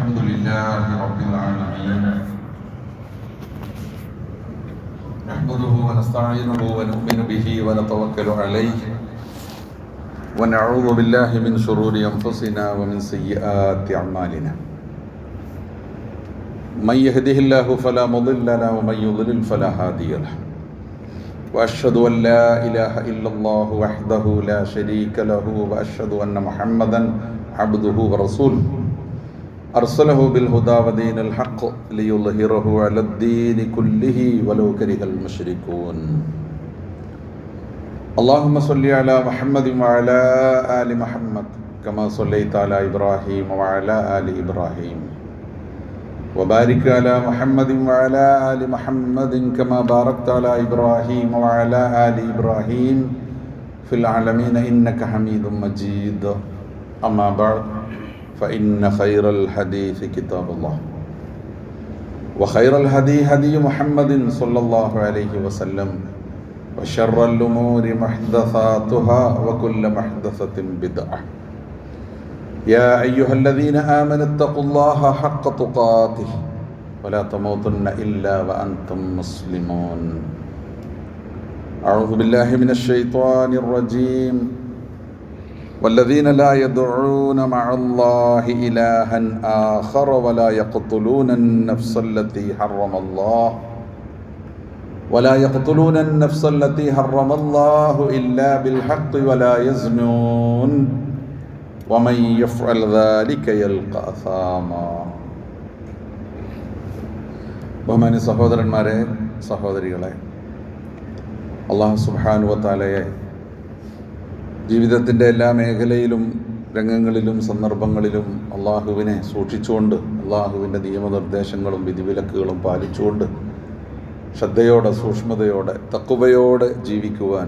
الحمد لله رب العالمين نحمده ونستعينه ونؤمن به ونتوكل عليه ونعوذ بالله من شرور أنفسنا ومن سيئات أعمالنا من يهده الله فلا مضل له ومن يضلل فلا هادي له وأشهد أن لا إله إلا الله وحده لا شريك له وأشهد أن محمدا عبده ورسوله أرسله بالهدى ودين الحق ليظهره على الدين كله ولو كره المشركون اللهم صل على محمد وعلى آل محمد كما صليت على إبراهيم وعلى آل إبراهيم وبارك على محمد وعلى آل محمد كما باركت على إبراهيم وعلى آل إبراهيم في العالمين إنك حميد مجيد أما بعد فإن خير الحديث كتاب الله وخير الهدي هدي محمد صلى الله عليه وسلم وشر الأمور محدثاتها وكل محدثة بدعة يا أيها الذين آمنوا اتقوا الله حق تقاته ولا تموتن إلا وأنتم مسلمون أعوذ بالله من الشيطان الرجيم والذين لا يدعون مع الله إلها آخر ولا يقتلون النفس التي حرم الله إلا بالحق ولا يزنون ومن يفعل ذلك يلقى أثاما. ബഹുമാന്യ സഹോദരന്മാരെ, സഹോദരികളെ, അല്ലാഹു സുബ്ഹാനഹു വ തആലയെ ജീവിതത്തിൻ്റെ എല്ലാ മേഖലയിലും രംഗങ്ങളിലും സന്ദർഭങ്ങളിലും അള്ളാഹുവിനെ സൂക്ഷിച്ചുകൊണ്ട് അള്ളാഹുവിൻ്റെ നിയമനിർദ്ദേശങ്ങളും വിധിവിലക്കുകളും പാലിച്ചുകൊണ്ട് ശ്രദ്ധയോടെ സൂക്ഷ്മതയോടെ തഖ്വയോടെ ജീവിക്കുവാൻ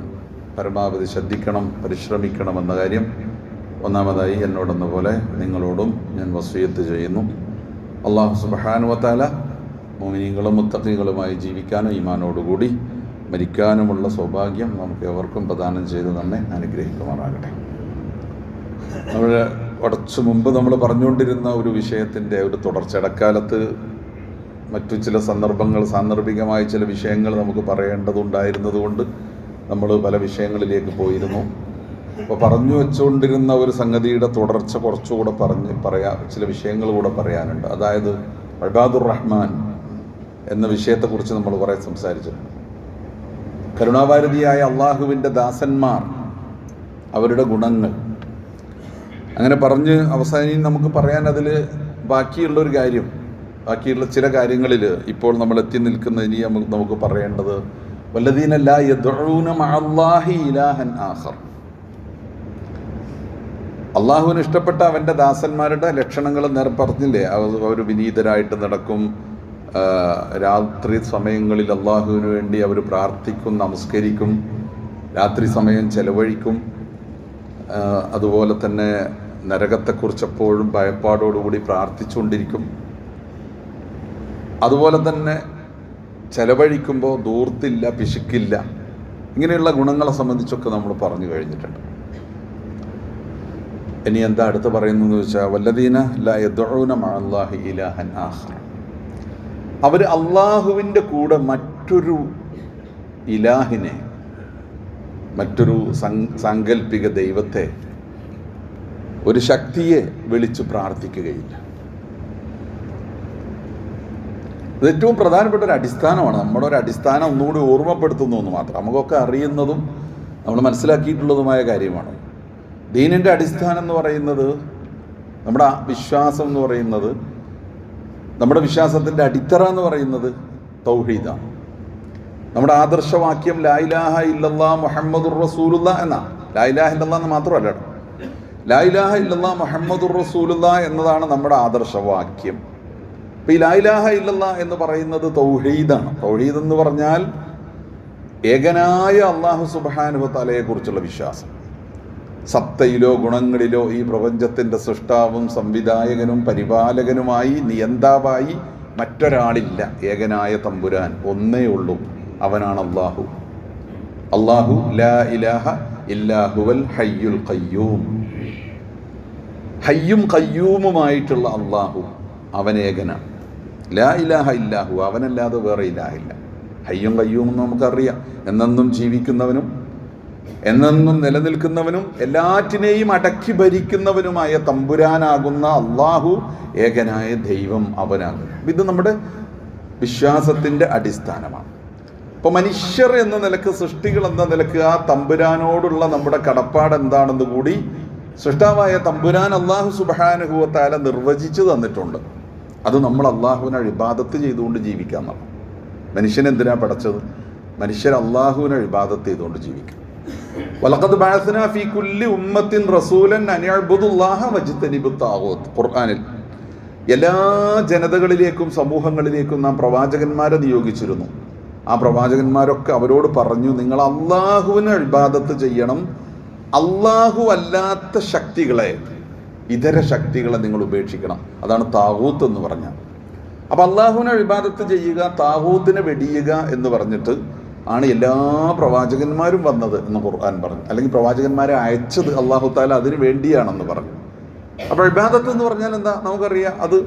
പരമാവധി ശ്രദ്ധിക്കണം, പരിശ്രമിക്കണം എന്ന കാര്യം ഒന്നാമതായി എന്നോടെന്ന പോലെ നിങ്ങളോടും ഞാൻ വസിയത്ത് ചെയ്യുന്നു. അല്ലാഹു സുബ്ഹാനഹു വ തആല മുഅ്മിനീങ്ങളും മുത്തഖീകളുമായി ജീവിക്കാനും ഈമാനോടുകൂടി മരിക്കാനുമുള്ള സൗഭാഗ്യം നമുക്ക് എവർക്കും പ്രദാനം ചെയ്ത് നമ്മെ അനുഗ്രഹിക്കുമാറാകട്ടെ. നമ്മൾ കുറച്ചു മുമ്പ് നമ്മൾ പറഞ്ഞുകൊണ്ടിരുന്ന ഒരു വിഷയത്തിൻ്റെ ഒരു തുടർച്ച, ഇടക്കാലത്ത് മറ്റു ചില സാന്ദർഭികമായ ചില വിഷയങ്ങൾ നമുക്ക് പറയേണ്ടതുണ്ടായിരുന്നതുകൊണ്ട് നമ്മൾ പല വിഷയങ്ങളിലേക്ക് പോയിരുന്നു. അപ്പോൾ പറഞ്ഞു വെച്ചുകൊണ്ടിരുന്ന ഒരു സംഗതിയുടെ തുടർച്ച കുറച്ചുകൂടെ ചില വിഷയങ്ങൾ കൂടെ പറയാനുണ്ട്. അതായത് ഇബാദുർ റഹ്മാൻ എന്ന വിഷയത്തെക്കുറിച്ച് നമ്മൾ കുറേ സംസാരിച്ചിട്ടുണ്ട്. കരുണാവാരിധിയായ അള്ളാഹുവിൻ്റെ ദാസന്മാർ, അവരുടെ ഗുണങ്ങൾ അങ്ങനെ പറഞ്ഞ് അവസാനം നമുക്ക് പറയാൻ അതിൽ ബാക്കിയുള്ളൊരു കാര്യം, ബാക്കിയുള്ള ചില കാര്യങ്ങളിൽ ഇപ്പോൾ നമ്മൾ എത്തി നിൽക്കുന്ന ഇനി നമുക്ക് പറയേണ്ടത് വല്ലദീന ലാ യദ്ഊന മഅല്ലാഹി ഇലാഹൻ ആഖർ. അള്ളാഹുവിന് ഇഷ്ടപ്പെട്ട അവൻ്റെ ദാസന്മാരുടെ ലക്ഷണങ്ങൾ നേരെ പറഞ്ഞില്ലേ. അവർ വിനീതരായിട്ട് നടക്കും, രാത്രി സമയങ്ങളിൽ അള്ളാഹുവിന് വേണ്ടി അവർ പ്രാർത്ഥിക്കും, നമസ്കരിക്കും, രാത്രി സമയം ചെലവഴിക്കും. അതുപോലെ തന്നെ നരകത്തെക്കുറിച്ച് എപ്പോഴും ഭയപ്പാടോടുകൂടി പ്രാർത്ഥിച്ചുകൊണ്ടിരിക്കും. അതുപോലെ തന്നെ ചെലവഴിക്കുമ്പോൾ ധൂർത്തില്ല, പിശുക്കില്ല. ഇങ്ങനെയുള്ള ഗുണങ്ങളെ സംബന്ധിച്ചൊക്കെ നമ്മൾ പറഞ്ഞു കഴിഞ്ഞിട്ടുണ്ട്. ഇനി എന്താ അടുത്ത് പറയുന്നതെന്ന് വെച്ചാൽ വല്ലദീന ലാ യദ്ഊന മഅല്ലാഹി ഇലാഹൻ ആഖർ. അവർ അള്ളാഹുവിൻ്റെ കൂടെ മറ്റൊരു ഇലാഹിനെ, മറ്റൊരു സാങ്കല്പിക ദൈവത്തെ, ഒരു ശക്തിയെ വിളിച്ച് പ്രാർത്ഥിക്കുകയില്ല. ഇത് ഏറ്റവും പ്രധാനപ്പെട്ട ഒരു അടിസ്ഥാനമാണ്. നമ്മുടെ ഒരു അടിസ്ഥാനം ഒന്നുകൂടി ഓർമ്മപ്പെടുത്തുന്നു എന്ന് മാത്രം. നമുക്കൊക്കെ അറിയുന്നതും നമ്മൾ മനസ്സിലാക്കിയിട്ടുള്ളതുമായ കാര്യമാണ്. ദീനിൻ്റെ അടിസ്ഥാനം എന്ന് പറയുന്നത്, നമ്മുടെ വിശ്വാസം എന്ന് പറയുന്നത്, നമ്മുടെ വിശ്വാസത്തിൻ്റെ അടിത്തറ എന്ന് പറയുന്നത് തൗഹീദാണ്. നമ്മുടെ ആദർശവാക്യം ലാ ഇലാഹ ഇല്ലല്ലാഹ് മുഹമ്മദുർ റസൂലുള്ളാഹ് എന്നാ. ലാ ഇലാഹ ഇല്ലല്ലാഹ് എന്ന് മാത്രമല്ല, ലാ ഇലാഹ ഇല്ലല്ലാഹ് മുഹമ്മദുർ റസൂലുള്ളാഹ് എന്നതാണ് നമ്മുടെ ആദർശവാക്യം. അപ്പോൾ ഈ ലാ ഇലാഹ ഇല്ലല്ലാഹ് എന്ന് പറയുന്നത് തൗഹീദാണ്. തൗഹീദ് എന്ന് പറഞ്ഞാൽ ഏകനായ അല്ലാഹു സുബ്ഹാനഹു വ തആലയെക്കുറിച്ചുള്ള വിശ്വാസം. സത്തയിലോ ഗുണങ്ങളിലോ ഈ പ്രപഞ്ചത്തിൻ്റെ സൃഷ്ടാവും സംവിധായകനും പരിപാലകനുമായി നിയന്താവായി മറ്റൊരാളില്ല. ഏകനായ തമ്പുരാൻ ഒന്നേ ഉള്ളൂ, അവനാണ് അല്ലാഹു. അല്ലാഹു ലാ ഇലാഹ ഇല്ലാ ഹുവൽ ഹയ്യുൽ ഖയ്യൂം. ഹയ്യും ഖയ്യൂമുമായിട്ടുള്ള അല്ലാഹു, അവൻ ഏകനാണ്. ലാ ഇലാഹ ഇല്ലാഹു, അവനല്ലാതെ വേറെ ഇലാഹില്ല. ഹയ്യും ഖയ്യൂം എന്ന് നമുക്കറിയാം. എന്നെന്നും ജീവിക്കുന്നവനും എന്നെന്നും നിലനിൽക്കുന്നവനും എല്ലാറ്റിനെയും അടക്കി ഭരിക്കുന്നവനുമായ തമ്പുരാനാകുന്ന അള്ളാഹു ഏകനായ ദൈവം അവനാകും. ഇത് നമ്മുടെ വിശ്വാസത്തിൻ്റെ അടിസ്ഥാനമാണ്. ഇപ്പോൾ മനുഷ്യർ എന്ന നിലക്ക്, സൃഷ്ടികൾ എന്ന നിലക്ക് ആ തമ്പുരാനോടുള്ള നമ്മുടെ കടപ്പാട് എന്താണെന്ന് കൂടി സൃഷ്ടാവായ തമ്പുരാൻ അള്ളാഹു സുബ്ഹാനഹു വ തആല നിർവചിച്ചു തന്നിട്ടുണ്ട്. അത് നമ്മൾ അള്ളാഹുവിനെ ഇബാദത്ത് ചെയ്തുകൊണ്ട് ജീവിക്കാമെന്നാണ്. മനുഷ്യനെന്തിനാ പഠിച്ചത്? മനുഷ്യർ അള്ളാഹുവിനെ ഇബാദത്ത് ചെയ്തുകൊണ്ട് ജീവിക്കും. വലഖദ് ബഅസ്നാ ഫീ കുല്ലി ഉമ്മത്തിൻ റസൂലൻ അൻ യഅ്ബുദുല്ലാഹ വജ്തനിബുത് താഗൂത്ത്. ഖുർആനിൽ എല്ലാ ജനതകളിലേക്കും സമൂഹങ്ങളിലേക്കും നാം പ്രവാചകന്മാരെ നിയോഗിച്ചിരുന്നു. ആ പ്രവാചകന്മാരൊക്കെ അവരോട് പറഞ്ഞു, നിങ്ങൾ അള്ളാഹുവിനെ ഇബാദത്ത് ചെയ്യണം, അള്ളാഹു അല്ലാത്ത ശക്തികളെ, ഇതര ശക്തികളെ നിങ്ങൾ ഉപേക്ഷിക്കണം. അതാണ് താഗൂത്ത് എന്ന് പറഞ്ഞാൽ. അപ്പം അള്ളാഹുവിനെ ഇബാദത്ത് ചെയ്യുക, താഗൂത്തിനെ വെടിയുക എന്ന് പറഞ്ഞിട്ട് ആണ് എല്ലാ പ്രവാചകന്മാരും വന്നത് എന്ന് ഖുർആൻ പറഞ്ഞു. അല്ലെങ്കിൽ പ്രവാചകന്മാരെ അയച്ചത് അള്ളാഹു താല അതിന് വേണ്ടിയാണെന്ന് പറഞ്ഞു. അപ്പോൾ ഇബാദത്ത് എന്ന് പറഞ്ഞാൽ എന്താ? നമുക്കറിയാം, അത്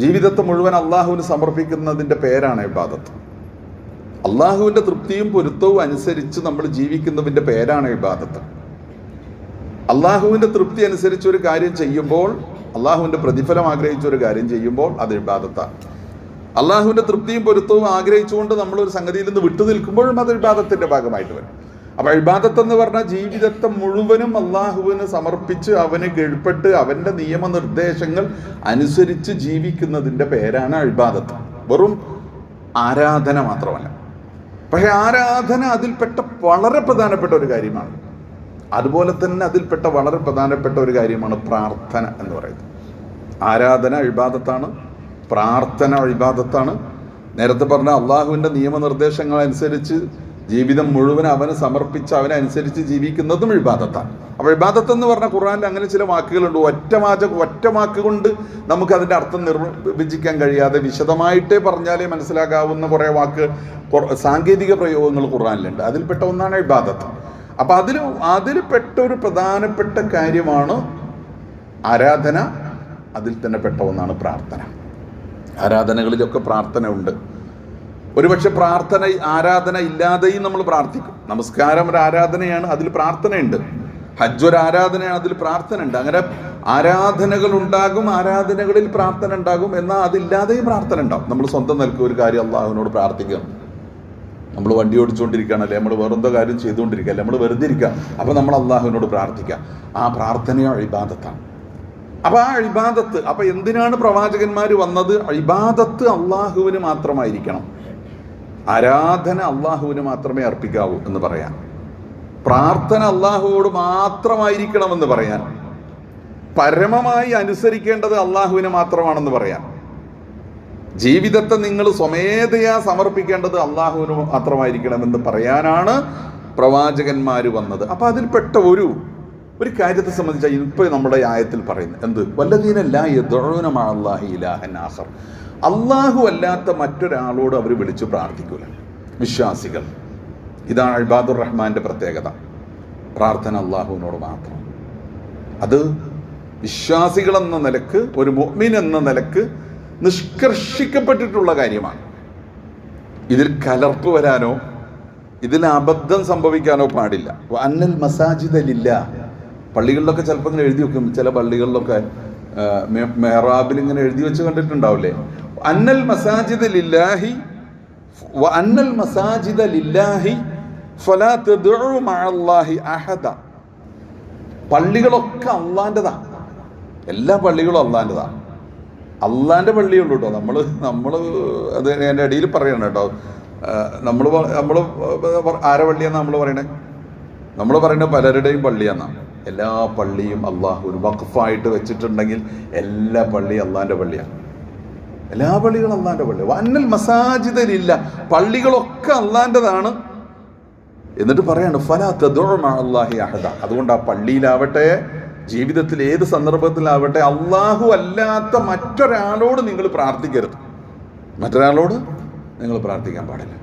ജീവിതത്തെ മുഴുവൻ അള്ളാഹുവിന് സമർപ്പിക്കുന്നതിൻ്റെ പേരാണ് ഇബാദത്ത്. അള്ളാഹുവിൻ്റെ തൃപ്തിയും പൊരുത്തവും അനുസരിച്ച് നമ്മൾ ജീവിക്കുന്നതിൻ്റെ പേരാണ് ഇബാദത്ത്. അള്ളാഹുവിൻ്റെ തൃപ്തി അനുസരിച്ച് ഒരു കാര്യം ചെയ്യുമ്പോൾ, അള്ളാഹുവിൻ്റെ പ്രതിഫലം ആഗ്രഹിച്ച ഒരു കാര്യം ചെയ്യുമ്പോൾ അത് ഇബാദത്താണ്. അള്ളാഹുവിൻ്റെ തൃപ്തിയും പൊരുത്തവും ആഗ്രഹിച്ചുകൊണ്ട് നമ്മളൊരു സംഗതിയിൽ നിന്ന് വിട്ടു നിൽക്കുമ്പോഴും അത് ഇബാദത്തിൻ്റെ ഭാഗമായിട്ട് വരും. അപ്പോൾ ഇബാദത്ത് എന്ന് പറഞ്ഞാൽ ജീവിതത്തെ മുഴുവനും അള്ളാഹുവിന് സമർപ്പിച്ച് അവന് കീഴ്പ്പെട്ട് അവൻ്റെ നിയമനിർദ്ദേശങ്ങൾ അനുസരിച്ച് ജീവിക്കുന്നതിൻ്റെ പേരാണ് ഇബാദത്ത്. വെറും ആരാധന മാത്രമല്ല. പക്ഷേ ആരാധന അതിൽപ്പെട്ട വളരെ പ്രധാനപ്പെട്ട ഒരു കാര്യമാണ്. അതുപോലെ തന്നെ അതിൽപ്പെട്ട വളരെ പ്രധാനപ്പെട്ട ഒരു കാര്യമാണ് പ്രാർത്ഥന എന്ന് പറയുന്നത്. ആരാധന ഇബാദത്താണ്, പ്രാർത്ഥന ഇബാദത്താണ്. നേരത്തെ പറഞ്ഞ അള്ളാഹുവിൻ്റെ നിയമനിർദ്ദേശങ്ങൾ അനുസരിച്ച് ജീവിതം മുഴുവൻ അവന് സമർപ്പിച്ച് അവനനുസരിച്ച് ജീവിക്കുന്നതും ഇബാദത്താണ്. അപ്പോൾ ഇബാദത്ത് എന്ന് പറഞ്ഞാൽ ഖുർആനിൽ അങ്ങനെ ചില വാക്കുകളുണ്ട്. ഒറ്റ വാക്ക് കൊണ്ട് നമുക്ക് അതിൻ്റെ അർത്ഥം നിർവചിക്കാൻ കഴിയാതെ വിശദമായിട്ടേ പറഞ്ഞാലേ മനസ്സിലാകാവുന്ന കുറേ സാങ്കേതിക പ്രയോഗങ്ങൾ ഖുർആനിലുണ്ട്. അതിൽപ്പെട്ട ഒന്നാണ് ഇബാദത്ത്. അപ്പം അതിൽപ്പെട്ട ഒരു പ്രധാനപ്പെട്ട കാര്യമാണ് ആരാധന. അതിൽ തന്നെ പെട്ട ഒന്നാണ് പ്രാർത്ഥന. ആരാധനകളിലൊക്കെ പ്രാർത്ഥന ഉണ്ട്. ഒരുപക്ഷെ ആരാധന ഇല്ലാതെയും നമ്മൾ പ്രാർത്ഥിക്കും. നമസ്കാരം ഒരു ആരാധനയാണ്, അതിൽ പ്രാർത്ഥനയുണ്ട്. ഹജ്ജ് ഒരു ആരാധനയാണ്, അതിൽ പ്രാർത്ഥന ഉണ്ട്. അങ്ങനെ ആരാധനകൾ ഉണ്ടാകും, ആരാധനകളിൽ പ്രാർത്ഥന ഉണ്ടാകും. എന്നാൽ അതില്ലാതെയും പ്രാർത്ഥന ഉണ്ടാകും. നമ്മൾ സ്വന്തം നിൽക്കുക ഒരു കാര്യം അള്ളാഹുവിനോട് പ്രാർത്ഥിക്കുക. നമ്മൾ വണ്ടി ഓടിച്ചുകൊണ്ടിരിക്കുകയാണല്ലേ, നമ്മൾ വേറെന്തോ കാര്യം ചെയ്തുകൊണ്ടിരിക്കുകയല്ലേ, നമ്മൾ വെറുതെ ഇരിക്കുക. അപ്പോൾ നമ്മൾ അള്ളാഹുവിനോട് പ്രാർത്ഥിക്കുക. ആ പ്രാർത്ഥനയോ ഇബാദത്താണ്. അപ്പോൾ ആ ഇബാദത്ത്, അപ്പോൾ എന്തിനാണ് പ്രവാചകന്മാർ വന്നത്? ഇബാദത്ത് അള്ളാഹുവിന് മാത്രമായിരിക്കണം. ആരാധന അള്ളാഹുവിന് മാത്രമേ അർപ്പിക്കാവൂ എന്ന് പറയാൻ, പ്രാർത്ഥന അള്ളാഹുവോട് മാത്രമായിരിക്കണമെന്ന് പറയാൻ, പരമമായി അനുസരിക്കേണ്ടത് അള്ളാഹുവിന് മാത്രമാണെന്ന് പറയാൻ, ജീവിതത്തെ നിങ്ങൾ സ്വമേധയാ സമർപ്പിക്കേണ്ടത് അള്ളാഹുവിന് മാത്രമായിരിക്കണമെന്ന് പറയാനാണ് പ്രവാചകന്മാർ വന്നത്. അപ്പം അതിൽപ്പെട്ട ഒരു കാര്യത്തെ സംബന്ധിച്ചാൽ ഇപ്പോൾ നമ്മുടെ ആയത്തിൽ പറയുന്നത് എന്ത്? വല്ലദീന ലാ യദ്ഉന മഅല്ലാഹി ഇലാഹൻ ആഖർ. അള്ളാഹു അല്ലാത്ത മറ്റൊരാളോട് അവർ വിളിച്ചു പ്രാർത്ഥിക്കൂല വിശ്വാസികൾ. ഇതാണ് ഇബാദുർ റഹ്മാൻ്റെ പ്രത്യേകത. പ്രാർത്ഥന അള്ളാഹുവിനോട് മാത്രം. അത് വിശ്വാസികളെന്ന നിലക്ക്, ഒരു മുഅ്മിൻ എന്ന നിലക്ക് നിഷ്കർഷിക്കപ്പെട്ടിട്ടുള്ള കാര്യമാണ്. ഇതിൽ കലർപ്പ് വരാനോ ഇതിൽ അബദ്ധം സംഭവിക്കാനോ പാടില്ല. അന്നൽ മസാജിദ ലില്ലാഹ്. പള്ളികളിലൊക്കെ ചിലപ്പോൾ ഇങ്ങനെ എഴുതി വെക്കും. ചില പള്ളികളിലൊക്കെ മെഹ്റാബിൽ ഇങ്ങനെ എഴുതി വെച്ച് കണ്ടിട്ടുണ്ടാവില്ലേ? അന്നൽ മസാജിദ ലില്ലാഹി വ അന്നൽ മസാജിദ ലില്ലാഹി ഫലാ തദ്ഉ മഅല്ലാഹി അഹദ. പള്ളികളൊക്കെ അള്ളാൻ്റെതാണ്. എല്ലാ പള്ളികളും അള്ളാൻ്റെതാണ്. അള്ളാൻ്റെ പള്ളിയുള്ളൂ കേട്ടോ. നമ്മൾ അത് എൻ്റെ ഇടയിൽ പറയണം കേട്ടോ. നമ്മൾ ആരെ പള്ളിയാണെന്ന് നമ്മൾ പറയണേ? നമ്മൾ പറയുന്നത് പലരുടെയും പള്ളിയാണെന്നാണ്. എല്ലാ പള്ളിയും അള്ളാഹു ഒരു വഖഫായിട്ട് വെച്ചിട്ടുണ്ടെങ്കിൽ എല്ലാ പള്ളിയും അള്ളാൻ്റെ പള്ളിയാണ്. എല്ലാ പള്ളികളും അള്ളാൻ്റെ പള്ളി. വന്നൽ മസാജിദിലില്ല, പള്ളികളൊക്കെ അള്ളാൻ്റെതാണ്. എന്നിട്ട് പറയാണ് ഫലാ തദ്ഉ മഅല്ലാഹി അഹദ. അതുകൊണ്ട് ആ പള്ളിയിലാവട്ടെ, ജീവിതത്തിൽ ഏത് സന്ദർഭത്തിലാവട്ടെ, അള്ളാഹു അല്ലാത്ത മറ്റൊരാളോട് നിങ്ങൾ പ്രാർത്ഥിക്കരുത്. മറ്റൊരാളോട് നിങ്ങൾ പ്രാർത്ഥിക്കാൻ പാടില്ല.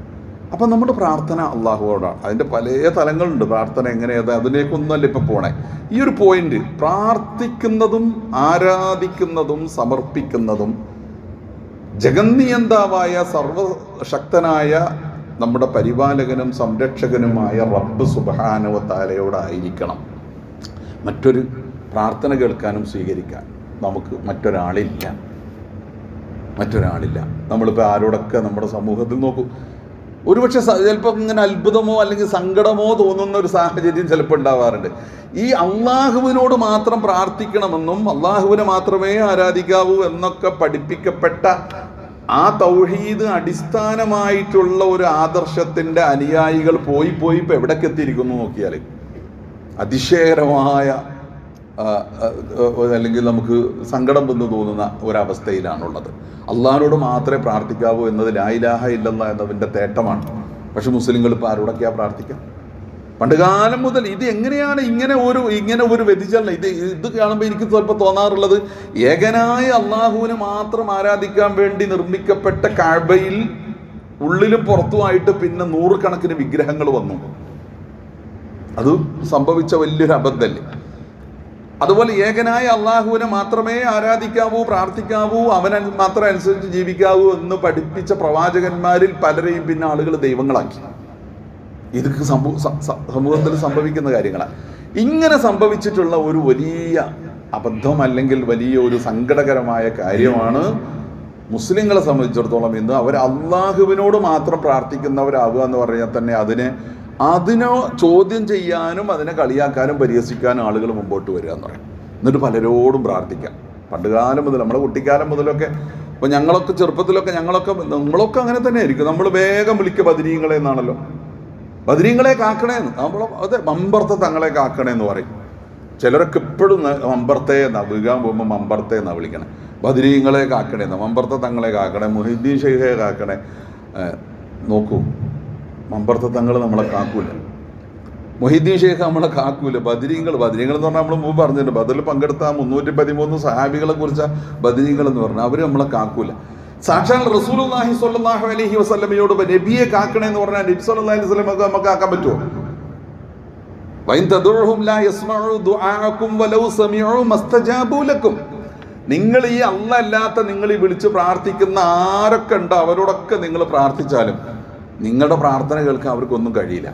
അപ്പം നമ്മുടെ പ്രാർത്ഥന അള്ളാഹുവോടാണ്. അതിൻ്റെ പല തലങ്ങളുണ്ട്. പ്രാർത്ഥന എങ്ങനെയത് അതിലേക്കൊന്നുമല്ല ഇപ്പം പോണേ. ഈ ഒരു പോയിന്റ്, പ്രാർത്ഥിക്കുന്നതും ആരാധിക്കുന്നതും സമർപ്പിക്കുന്നതും ജഗന്നിയന്താവായ സർവശക്തനായ നമ്മുടെ പരിപാലകനും സംരക്ഷകനുമായ റബ്ബ് സുബ്ഹാനഹു വ തആലയോടായിരിക്കണം മറ്റൊരു പ്രാർത്ഥന കേൾക്കാനും സ്വീകരിക്കാൻ നമുക്ക് മറ്റൊരാളില്ല. നമ്മളിപ്പോൾ ആരോടൊക്കെ നമ്മുടെ സമൂഹത്തിൽ നോക്കൂ, ഒരുപക്ഷെ ചിലപ്പോൾ ഇങ്ങനെ അത്ഭുതമോ അല്ലെങ്കിൽ സങ്കടമോ തോന്നുന്ന ഒരു സാഹചര്യം ചിലപ്പോൾ ഉണ്ടാവാറുണ്ട്. ഈ അള്ളാഹുവിനോട് മാത്രം പ്രാർത്ഥിക്കണമെന്നും അള്ളാഹുവിനെ മാത്രമേ ആരാധിക്കാവൂ എന്നൊക്കെ പഠിപ്പിക്കപ്പെട്ട ആ തൗഹീദ് അടിസ്ഥാനമായിട്ടുള്ള ഒരു ആദർശത്തിൻ്റെ അനുയായികൾ പോയി ഇപ്പോൾ എവിടേക്ക് എത്തിയിരിക്കുന്നു നോക്കിയാൽ അതിശയകരമായ അല്ലെങ്കിൽ നമുക്ക് സങ്കടം വന്ന് തോന്നുന്ന ഒരവസ്ഥയിലാണുള്ളത്. അള്ളാഹിനോട് മാത്രമേ പ്രാർത്ഥിക്കാവൂ എന്നത് ലാ ഇലാഹ ഇല്ലല്ലാഹ് എന്നതിൻ്റെ തേട്ടമാണ്. പക്ഷെ മുസ്ലിങ്ങൾ ഇപ്പോൾ ആരോടൊക്കെയാണ് പ്രാർത്ഥിക്കുക? പണ്ടുകാലം മുതൽ ഇത് എങ്ങനെയാണ് ഇങ്ങനെ ഒരു വ്യതിചലനം? ഇത് കാണുമ്പോൾ എനിക്ക് ചിലപ്പോൾ തോന്നാറുള്ളത്, ഏകനായ അള്ളാഹുവിനെ മാത്രം ആരാധിക്കാൻ വേണ്ടി നിർമ്മിക്കപ്പെട്ട കഅബയിൽ ഉള്ളിലും പുറത്തുമായിട്ട് പിന്നെ നൂറുകണക്കിന് വിഗ്രഹങ്ങൾ വന്നു. അത് സംഭവിച്ച വലിയൊരു അബദ്ധമല്ലേ? അതുപോലെ ഏകനായ അള്ളാഹുവിനെ മാത്രമേ ആരാധിക്കാവൂ, പ്രാർത്ഥിക്കാവൂ, അവനെ മാത്രം അനുസരിച്ച് ജീവിക്കാവൂ എന്ന് പഠിപ്പിച്ച പ്രവാചകന്മാരിൽ പലരെയും പിന്നെ ആളുകൾ ദൈവങ്ങളാക്കി. ഇതൊക്കെ സമൂഹത്തിൽ സംഭവിക്കുന്ന കാര്യങ്ങളാണ്. ഇങ്ങനെ സംഭവിച്ചിട്ടുള്ള ഒരു വലിയ അബദ്ധം അല്ലെങ്കിൽ വലിയ ഒരു സങ്കടകരമായ കാര്യമാണ് മുസ്ലിങ്ങളെ സംബന്ധിച്ചിടത്തോളം ഇന്ന് അവർ അള്ളാഹുവിനോട് മാത്രം പ്രാർത്ഥിക്കുന്നവരാവുക എന്ന് പറഞ്ഞാൽ തന്നെ അതിനെ ചോദ്യം ചെയ്യാനും അതിനെ കളിയാക്കാനും പരിഹസിക്കാനും ആളുകൾ മുമ്പോട്ട് വരിക എന്ന് പറയും. എന്നിട്ട് പലരോടും പ്രാർത്ഥിക്കാം. പണ്ടുകാലം മുതൽ, നമ്മുടെ കുട്ടിക്കാലം മുതലൊക്കെ, ഇപ്പോൾ ഞങ്ങളൊക്കെ ചെറുപ്പത്തിലൊക്കെ നമ്മളൊക്കെ അങ്ങനെ തന്നെ ആയിരിക്കും. നമ്മൾ വേഗം വിളിക്കുക ബദരീങ്ങളെ എന്നാണല്ലോ. ബദരീങ്ങളെ കാക്കണേന്ന് അതെ മമ്പർത്തെ തങ്ങളെ കാക്കണേന്ന് പറയും. ചിലരൊക്കെ ഇപ്പോഴും മമ്പർത്തെ വീഴാൻ പോകുമ്പോൾ മമ്പർത്തെ എന്നാണ് വിളിക്കണേ. ബദരീങ്ങളെ കാക്കണേന്ന്, മമ്പർത്തെ തങ്ങളെ കാക്കണേ, മുഹീദ്ദീൻ ഷെയ്ഖെ കാക്കണേ. നോക്കൂ, മമ്പർത്തെ തങ്ങൾ നമ്മളെ കാക്കൂല, മുഹീദ്ദീൻ ഷെയ്ഖ് നമ്മളെ കാക്കൂല. ബദരീങ്ങൾ എന്ന് പറഞ്ഞാൽ നമ്മൾ മുമ്പ് പറഞ്ഞിട്ടുണ്ട്, ബദറിൽ പങ്കെടുത്ത 313 സഹാബികളെ കുറിച്ച ബദരീങ്ങൾ എന്ന് പറഞ്ഞാൽ അവർ നമ്മളെ കാക്കൂല. സാക്ഷാൽ റസൂലുള്ളാഹി സ്വല്ലല്ലാഹു അലൈഹി വസല്ലമയോട് നബിയെ കാക്കണേന്ന് പറഞ്ഞാൽ നബി സ്വല്ലല്ലാഹു അലൈഹി വസല്ലമക്ക് നമുക്ക് കാക്കാൻ പറ്റുമോ? വൈൻ തദുഉഹും ലാ യസ്മഉ ദുആഅകും വലൗ സമിഉ മസ്തജാബു ലക്കും. നിങ്ങൾ ഈ അല്ലാഹ് അല്ലാത്ത നിങ്ങൾ ഈ വിളിച്ച് പ്രാർത്ഥിക്കുന്ന ആരൊക്കെ ഉണ്ടോ അവരോടൊക്കെ നിങ്ങൾ പ്രാർത്ഥിച്ചാലും നിങ്ങളുടെ പ്രാർത്ഥന കേൾക്കാൻ അവർക്കൊന്നും കഴിയില്ല.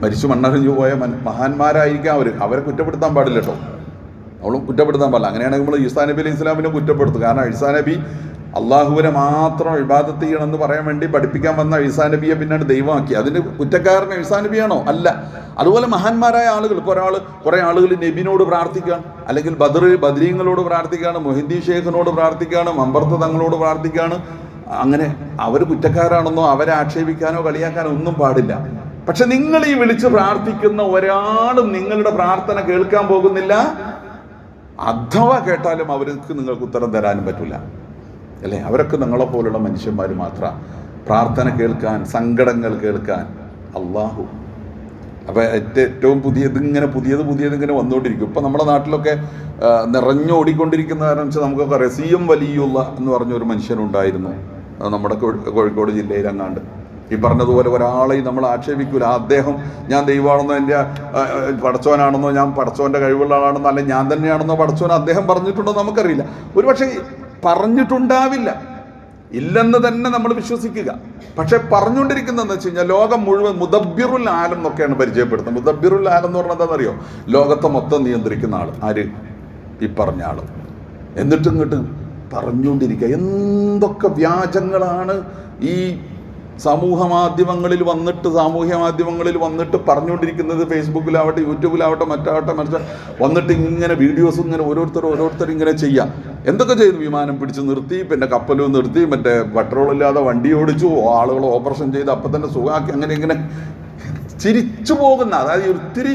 മരിച്ചു മണ്ണറിഞ്ഞു പോയ മഹാന്മാരായിരിക്കാം അവരെ കുറ്റപ്പെടുത്താൻ പാടില്ല കേട്ടോ. അവളും കുറ്റപ്പെടുത്താൻ പാടില്ല. അങ്ങനെയാണെങ്കിൽ നമ്മൾ ഈസാ നബി അലൈഹി ഇസ്ലാമിനെ കുറ്റപ്പെടുത്തും. കാരണം ഈസാ നബി അള്ളാഹുവിനെ മാത്രം ഇബാദത്ത് ചെയ്യണമെന്ന് പറയാൻ വേണ്ടി പഠിപ്പിക്കാൻ വന്ന ഈസാ നബിയെ പിന്നീട് ദൈവമാക്കി. അതിന് കുറ്റക്കാരൻ ഈസാ നബിയാണോ? അല്ല. അതുപോലെ മഹാന്മാരായ ആളുകൾ, ഇപ്പോൾ കുറേ ആളുകൾ നബിനോട് പ്രാർത്ഥിക്കുകയാണ്, അല്ലെങ്കിൽ ബദരീങ്ങളോട് പ്രാർത്ഥിക്കുകയാണ്, മുഹീദ്ദീൻ ഷെയ്ഖിനോട് പ്രാർത്ഥിക്കുകയാണ്, മമ്പർത്ത് തങ്ങളോട് പ്രാർത്ഥിക്കുകയാണ്. അങ്ങനെ അവർ കുറ്റക്കാരാണെന്നോ അവരെ ആക്ഷേപിക്കാനോ കളിയാക്കാനോ ഒന്നും പാടില്ല. പക്ഷെ നിങ്ങൾ ഈ വിളിച്ച് പ്രാർത്ഥിക്കുന്ന ഒരാളും നിങ്ങളുടെ പ്രാർത്ഥന കേൾക്കാൻ പോകുന്നില്ല. അഥവാ കേട്ടാലും അവർക്ക് നിങ്ങൾക്ക് ഉത്തരം തരാനും പറ്റില്ല, അല്ലേ? അവരൊക്കെ നിങ്ങളെപ്പോലുള്ള മനുഷ്യന്മാർ മാത്രമാണ്. പ്രാർത്ഥന കേൾക്കാൻ, സങ്കടങ്ങൾ കേൾക്കാൻ അള്ളാഹു. അപ്പോൾ ഏറ്റവും പുതിയത് ഇങ്ങനെ വന്നുകൊണ്ടിരിക്കും. ഇപ്പം നമ്മുടെ നാട്ടിലൊക്കെ നിറഞ്ഞോടിക്കൊണ്ടിരിക്കുന്ന കാരണം വെച്ചാൽ നമുക്കൊക്കെ അറിയാം. CM വലിയുള്ള എന്ന് പറഞ്ഞൊരു മനുഷ്യനുണ്ടായിരുന്നു നമ്മുടെ കോഴിക്കോട് ജില്ലയിലെങ്ങാണ്ട്. ഈ പറഞ്ഞതുപോലെ ഒരാളെയും നമ്മൾ ആക്ഷേപിക്കൂല. അദ്ദേഹം ഞാൻ ദൈവമാണെന്നോ എൻ്റെ പടച്ചോനാണെന്നോ ഞാൻ പടച്ചോൻ്റെ കഴിവുള്ള ആളാണെന്നോ അല്ലെങ്കിൽ ഞാൻ തന്നെയാണെന്നോ പടച്ചോൻ അദ്ദേഹം പറഞ്ഞിട്ടുണ്ടോ നമുക്കറിയില്ല. ഒരുപക്ഷെ പറഞ്ഞിട്ടുണ്ടാവില്ല, ഇല്ലെന്ന് തന്നെ നമ്മൾ വിശ്വസിക്കുക. പക്ഷെ പറഞ്ഞുകൊണ്ടിരിക്കുന്നതെന്ന് വെച്ച് കഴിഞ്ഞാൽ ലോകം മുഴുവൻ മുദബ്ബിറുൽ ആലം എന്നൊക്കെയാണ് പരിചയപ്പെടുത്തുന്നത്. മുദബ്ബിറുൽ ആലം എന്ന് പറഞ്ഞാൽ എന്താണെന്നറിയോ? ലോകത്തെ മൊത്തം നിയന്ത്രിക്കുന്ന ആൾ. ആര്? ഈ പറഞ്ഞ ആൾ. എന്നിട്ട് ഇങ്ങോട്ട് പറഞ്ഞുകൊണ്ടിരിക്കുക. എന്തൊക്കെ വ്യാജങ്ങളാണ് ഈ സാമൂഹ്യ മാധ്യമങ്ങളിൽ വന്നിട്ട് പറഞ്ഞുകൊണ്ടിരിക്കുന്നത്. ഫേസ്ബുക്കിലാവട്ടെ, യൂട്യൂബിലാവട്ടെ, മറിച്ച് വന്നിട്ട് ഇങ്ങനെ വീഡിയോസ് ഇങ്ങനെ ഓരോരുത്തർ ഇങ്ങനെ ചെയ്യാം. എന്തൊക്കെ ചെയ്തു? വിമാനം പിടിച്ച് നിർത്തി, പിന്നെ കപ്പലും നിർത്തി, മറ്റേ പെട്രോളില്ലാതെ വണ്ടി ഓടിച്ചു, ആളുകൾ ഓപ്പറേഷൻ ചെയ്ത് അപ്പം തന്നെ സുഖമാക്കി, അങ്ങനെ ഇങ്ങനെ ചിരിച്ചു പോകുന്ന, അതായത് ഒത്തിരി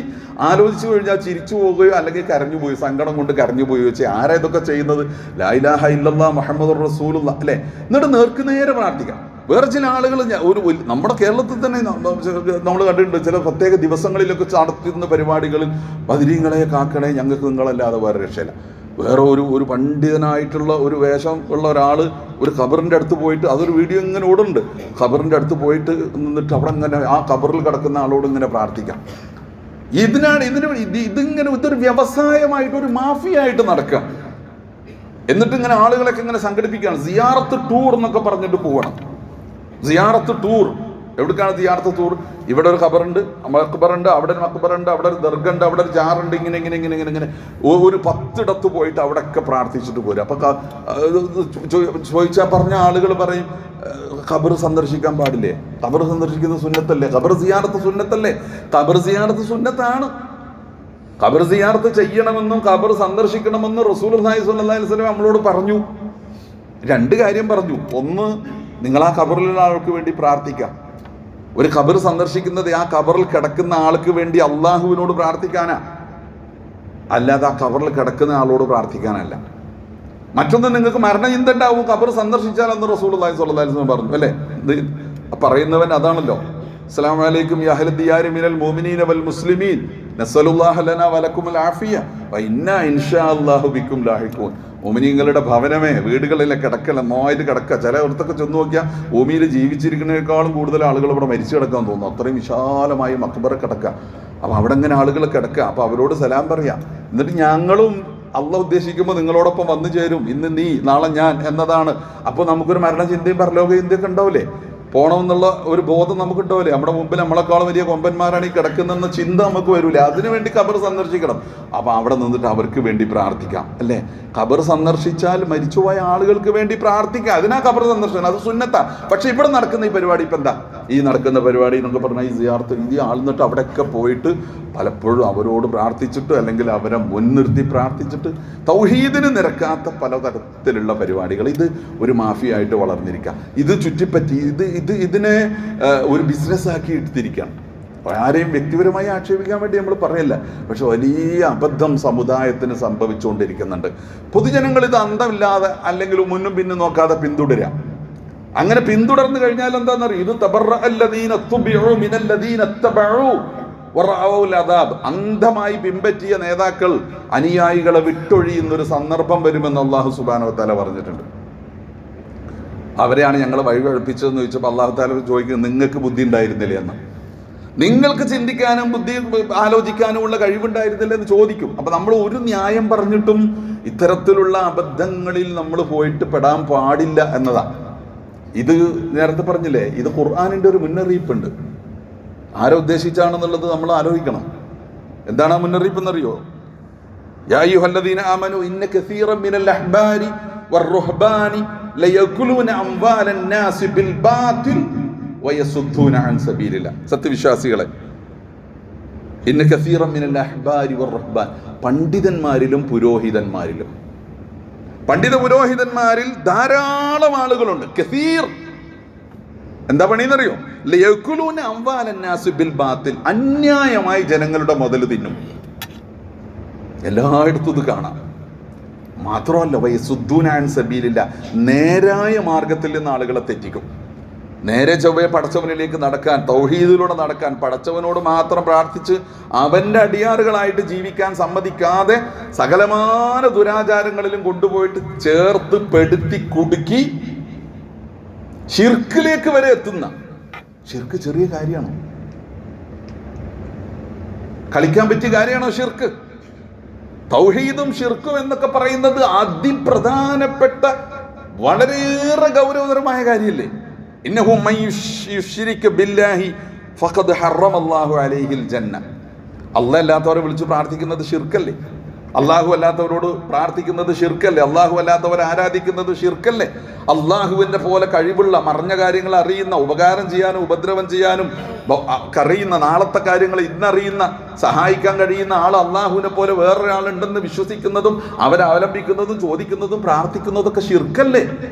ആലോചിച്ചു കഴിഞ്ഞാൽ ചിരിച്ചു പോകുകയോ അല്ലെങ്കിൽ കരഞ്ഞുപോയി, സങ്കടം കൊണ്ട് കരഞ്ഞുപോയി വെച്ച് ആരാ ഇതൊക്കെ ചെയ്യുന്നത്? ലാ ഇലാഹ ഇല്ലല്ലാഹ് മുഹമ്മദുർ റസൂലുള്ളാഹ്, അല്ലേ? എന്നിട്ട് നേർക്കുനേരെ പ്രാർത്ഥിക്കാം. വേറെ ചില ആളുകൾ നമ്മുടെ കേരളത്തിൽ തന്നെ നമ്മൾ കണ്ടിട്ടുണ്ട്. ചില പ്രത്യേക ദിവസങ്ങളിലൊക്കെ നടത്തുന്ന പരിപാടികളിൽ ബദരീങ്ങളെ കാക്കണേ, ഞങ്ങൾക്ക് നിങ്ങളല്ലാതെ വേറെ രക്ഷയില്ല. വേറെ ഒരു പണ്ഡിതനായിട്ടുള്ള ഒരു വേഷം ഉള്ള ഒരാൾ ഒരു ഖബറിൻ്റെ അടുത്ത് പോയിട്ട്, അതൊരു വീഡിയോ ഇങ്ങനെ ഓടുന്നുണ്ട്, ഖബറിൻ്റെ അടുത്ത് പോയിട്ട് നിന്നിട്ട് അവിടെ ഇങ്ങനെ ആ ഖബറിൽ കിടക്കുന്ന ആളോട് ഇങ്ങനെ പ്രാർത്ഥിക്കാം. ഇതിങ്ങനെ ഇതൊരു വ്യവസായമായിട്ട്, ഒരു മാഫിയായിട്ട് നടക്കുക. എന്നിട്ട് ഇങ്ങനെ ആളുകളൊക്കെ ഇങ്ങനെ സംഘടിപ്പിക്കുകയാണ്. സിയാറത്ത് ടൂർ എന്നൊക്കെ പറഞ്ഞിട്ട് പോകണം. സിയാറത്ത് ടൂർ. എവിടേക്കാണ് സിയാറത്ത് ടൂർ? ഇവിടെ ഒരു ഖബറുണ്ട്, മക്ബറുണ്ട്, അവിടെ ഒരു മക്ബറുണ്ട്, അവിടെ ഒരു ദർഗുണ്ട്, അവിടെ ഒരു ജാറുണ്ട്, ഇങ്ങനെ ഇങ്ങനെ ഇങ്ങനെ ഇങ്ങനെ ഇങ്ങനെ ഒരു 10 ഇടത്ത് പോയിട്ട് അവിടെയൊക്കെ പ്രാർത്ഥിച്ചിട്ട് പോരും. അപ്പൊ ചോദിച്ചാൽ പറഞ്ഞ ആളുകൾ പറയും, ഖബർ സന്ദർശിക്കാൻ പാടില്ലേ? ഖബർ സന്ദർശിക്കുന്നത് സുന്നത്തല്ലേ? ഖബർ സിയാറത്ത് സുന്നത്തല്ലേ? ഖബർ സിയാറത്ത് സുന്നത്താണ്. ഖബർ സിയാറത്ത് ചെയ്യണമെന്നും ഖബർ സന്ദർശിക്കണമെന്നും റസൂലുള്ളാഹി സ്വല്ലല്ലാഹി അലൈഹി വസല്ലം നമ്മളോട് പറഞ്ഞു. 2 കാര്യം പറഞ്ഞു. ഒന്ന്, നിങ്ങൾ ആ ഖബറിലുള്ള ആൾക്ക് വേണ്ടി പ്രാർത്ഥിക്കാം. ഒരു ഖബർ സന്ദർശിക്കുന്നത് ആ ഖബറിൽ കിടക്കുന്ന ആൾക്ക് വേണ്ടി അള്ളാഹുവിനോട് പ്രാർത്ഥിക്കാനാ, അല്ലാതെ ആ ഖബറിൽ കിടക്കുന്ന ആളോട് പ്രാർത്ഥിക്കാനല്ല. മറ്റൊന്ന്, നിങ്ങൾക്ക് മരണചിന്ത ഉണ്ടാവും ഖബർ സന്ദർശിച്ചാൽ എന്ന് റസൂലുള്ളാഹി സ്വല്ലല്ലാഹി അലൈഹി വസല്ലം പറഞ്ഞു, അല്ലേ? പറയുന്നവൻ അതാണല്ലോ. അസ്സലാമു അലൈക്കും യാ അഹ്ലൽ ദിയാരി മിനൽ മുഅ്മിനീന വൽ മുസ്ലിമീൻ നസ്അലുല്ലാഹ ലനാ വലക്കുമുൽ ആഫിയ വ ഇന്നാ ഇൻഷാ അല്ലാഹു ബിക്കും ലാഹിഖൂൻ. മുഅ്മിനീങ്ങളുടെ ഭവനമേ, വീടുകളിലെ കിടക്കല നോയിട്ട് കിടക്കുക. ചില ഇടത്തൊക്കെ ചെന്ന് നോക്കിയാൽ ഭൂമിയിൽ ജീവിച്ചിരിക്കുന്നതിനേക്കാളും കൂടുതൽ ആളുകൾ ഇവിടെ മരിച്ചു കിടക്കാൻ തോന്നുന്നു. അത്രയും വിശാലമായി മക്ബറ കിടക്കുക. അപ്പോൾ അവിടെ ഇങ്ങനെ ആളുകൾ കിടക്കുക. അപ്പോൾ അവരോട് സലാം പറയാം. എന്നിട്ട് ഞങ്ങളും അള്ളാഹ് ഉദ്ദേശിക്കുമ്പോൾ നിങ്ങളോടൊപ്പം വന്നു ചേരും. ഇന്ന് നീ, നാളെ ഞാൻ എന്നതാണ്. അപ്പോൾ നമുക്കൊരു മരണചിന്തയും പരലോക ചിന്തയൊക്കെ ഉണ്ടാവില്ലേ? പോകണമെന്നുള്ള ഒരു ബോധം നമുക്കുണ്ടാവില്ലേ? നമ്മുടെ മുമ്പിൽ നമ്മളെക്കാളും വലിയ കൊമ്പന്മാരാണ് ഈ കിടക്കുന്നതെന്ന ചിന്ത നമുക്ക് വരില്ല. അതിനുവേണ്ടി ഖബർ സന്ദർശിക്കണം. അപ്പോൾ അവിടെ നിന്നിട്ട് അവർക്ക് വേണ്ടി പ്രാർത്ഥിക്കാം, അല്ലേ? ഖബർ സന്ദർശിച്ചാൽ മരിച്ചുപോയ ആളുകൾക്ക് വേണ്ടി പ്രാർത്ഥിക്കാം. അതിനാ ഖബർ സന്ദർശനം, അത് സുന്നത്താ. പക്ഷെ ഇവിടെ നടക്കുന്ന ഈ പരിപാടി ഇപ്പം എന്താ? ഈ നടക്കുന്ന പരിപാടി എന്നൊക്കെ പറഞ്ഞാൽ ഈ സിയാറത്ത്, ഈ ആൾ നിന്നിട്ട് അവിടെയൊക്കെ പോയിട്ട് പലപ്പോഴും അവരോട് പ്രാർത്ഥിച്ചിട്ട്, അല്ലെങ്കിൽ അവരെ മുൻനിർത്തി പ്രാർത്ഥിച്ചിട്ട്, തൗഹീദിന് നിരക്കാത്ത പലതരത്തിലുള്ള പരിപാടികൾ. ഇത് ഒരു മാഫിയായിട്ട് വളർന്നിരിക്കുക. ഇത് ചുറ്റിപ്പറ്റി ഇതിനെ ഒരു ബിസിനസ്സാക്കി എടുത്തിരിക്കുകയാണ്. ആരെയും വ്യക്തിപരമായി ആക്ഷേപിക്കാൻ വേണ്ടി നമ്മൾ പറയല്ല, പക്ഷെ വലിയ അബദ്ധം സമുദായത്തിന് സംഭവിച്ചുകൊണ്ടിരിക്കുന്നുണ്ട്. പൊതുജനങ്ങൾ ഇത് അന്തമില്ലാതെ അല്ലെങ്കിൽ മുന്നും പിന്നും നോക്കാതെ പിന്തുടരാം. അങ്ങനെ പിന്തുടർന്നു കഴിഞ്ഞാൽ എന്താണെന്നറിയും? ഇത് അന്ധമായി പിൻപറ്റിയ നേതാക്കൾ അനുയായികളെ വിട്ടൊഴിയുന്നൊരു സന്ദർഭം വരുമെന്ന് അല്ലാഹു സുബ്ഹാനഹു വ തആല പറഞ്ഞിട്ടുണ്ട്. അവരെയാണ് ഞങ്ങൾ വഴിപഴപ്പിച്ചതെന്ന് ചോദിച്ചപ്പോൾ അല്ലാഹു തആല ചോദിക്കുന്നത്, നിങ്ങൾക്ക് ബുദ്ധി ഉണ്ടായിരുന്നില്ലേ എന്ന്? നിങ്ങൾക്ക് ചിന്തിക്കാനും ബുദ്ധി ആലോചിക്കാനുമുള്ള കഴിവുണ്ടായിരുന്നില്ല എന്ന് ചോദിക്കും. അപ്പം നമ്മൾ ഒരു ന്യായം പറഞ്ഞിട്ടും ഇത്തരത്തിലുള്ള അബദ്ധങ്ങളിൽ നമ്മൾ പോയിട്ട് പെടാൻ പാടില്ല എന്നതാണ്. ഇത് നേരത്തെ പറഞ്ഞില്ലേ, ഇത് ഖുർആനിൻ്റെ ഒരു മുന്നറിയിപ്പുണ്ട്. ആരെ ഉദ്ദേശിച്ചാണെന്നുള്ളത് നമ്മൾ ആലോചിക്കണം. എന്താണ് ആ മുന്നറിയിപ്പ് എന്നറിയോ? യാ അയ്യുഹല്ലദീന ആമനു ഇന്ന കസീറൻ മിനൽ അഹ്ബാരി വറുഹ്ബാനി ലയകുലൂന അംവാലൻ നാസി ബിൽ ബാതിൽ വയസുദ്ദൂന അൻ സബീലില്ലാഹ്. സത്യവിശ്വാസികളെ, ഇന്ന കസീറൻ മിനൽ അഹ്ബാരി വറുഹ്ബാൻ, പണ്ഡിതന്മാരിലും പുരോഹിതന്മാരിലും, പണ്ഡിത പുരോഹിതന്മാരിൽ ധാരാളം ആളുകളുണ്ട്. കസീർ എന്താ പണിയെന്നറിയോ? ലയകുലൂന അംവാലൻ നാസി ബിൽ ബാതിൽ, അന്യായമായി ജനങ്ങളുടെ മുതൽ തിന്നും. എല്ലായിടത്തും ഇത് കാണാം. മാത്രമല്ല വയസുദ്ദൂന അൻ സബീലില്ലാഹ്, നേരായ മാർഗത്തിൽ നിന്ന് ആളുകളെ തെറ്റിക്കും. നേരെ ചൊവ്വയെ പടച്ചവനിലേക്ക് നടക്കാൻ, തൗഹീദിലൂടെ നടക്കാൻ, പടച്ചവനോട് മാത്രം പ്രാർത്ഥിച്ച് അവൻ്റെ അടിയാറുകളായിട്ട് ജീവിക്കാൻ സമ്മതിക്കാതെ സകലമാന ദുരാചാരങ്ങളിലും കൊണ്ടുപോയിട്ട് ചേർത്ത് പെടുത്തി കുടുക്കി ശിർക്കിലേക്ക് വരെ എത്തുന്ന. ശിർക്ക് ചെറിയ കാര്യമാണോ? കളിക്കാൻ പറ്റിയ കാര്യമാണോ ഷിർക്ക്? തൗഹീദും ഷിർക്കും എന്നൊക്കെ പറയുന്നത് അതിപ്രധാനപ്പെട്ട വളരെയേറെ ഗൗരവതരമായ കാര്യമല്ലേ? ഇന്നഹു മൻ യുശ്രിക ബില്ലാഹി ഫഖദ് ഹറമല്ലാഹു അലൈഹിൽ ജന്ന. അല്ലാഹു അല്ലാത്തവരെ വിളിച്ച് പ്രാർത്ഥിക്കുന്നത് ഷിർക്കല്ലേ? അള്ളാഹു അല്ലാത്തവരോട് പ്രാർത്ഥിക്കുന്നത് ഷിർക്കല്ലേ? അള്ളാഹു അല്ലാത്തവരെ ആരാധിക്കുന്നത് ഷിർക്കല്ലേ? അള്ളാഹുവിൻ്റെ പോലെ കഴിവുള്ള, മറഞ്ഞ കാര്യങ്ങൾ അറിയുന്ന, ഉപകാരം ചെയ്യാനും ഉപദ്രവം ചെയ്യാനും അറിയുന്ന, നാളത്തെ കാര്യങ്ങൾ ഇന്നറിയുന്ന, സഹായിക്കാൻ കഴിയുന്ന ആൾ അള്ളാഹുവിനെ പോലെ വേറൊരാളുണ്ടെന്ന് വിശ്വസിക്കുന്നതും അവരെ അവലംബിക്കുന്നതും ചോദിക്കുന്നതും പ്രാർത്ഥിക്കുന്നതൊക്കെ ഷിർക്കല്ലേ?